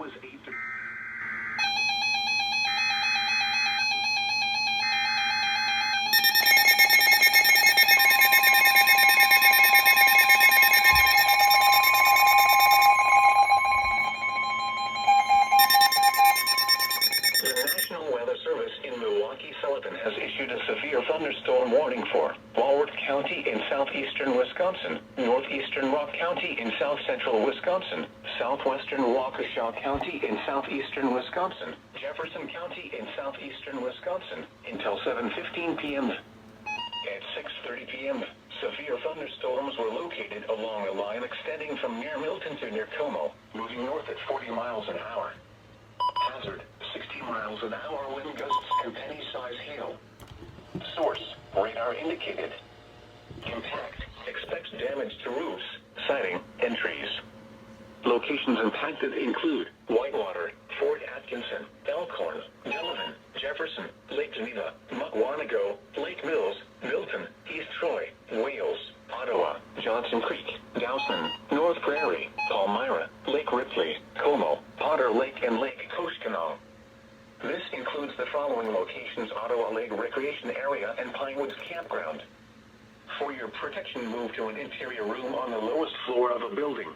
is 8:30. Sullivan has issued a severe thunderstorm warning for Walworth County in southeastern Wisconsin, northeastern Rock County in south central Wisconsin, southwestern Waukesha County in southeastern Wisconsin, Jefferson County in southeastern Wisconsin, until 7:15 p.m. At 6:30 p.m., severe thunderstorms were located along a line extending from near Milton to near Como, moving north at 40 miles an hour. Hazard, 60 miles an hour wind gusts and penny-size hail. Source, radar indicated. Impact, expects damage to roofs, siding, and trees. Locations impacted include Whitewater, Fort Atkinson, Elkhorn, Delavan, Jefferson, Lake Geneva, Muckwonago, Lake Mills, Milton, East Troy, Wales, Ottawa, Johnson Creek, Dowson, North Prairie, Palmyra, Lake Ripley, Como, Potter Lake and Lake Koshkonong. This includes the following locations: Ottawa Lake Recreation Area and Pinewoods Campground. For your protection, move to an interior room on the lowest floor of a building.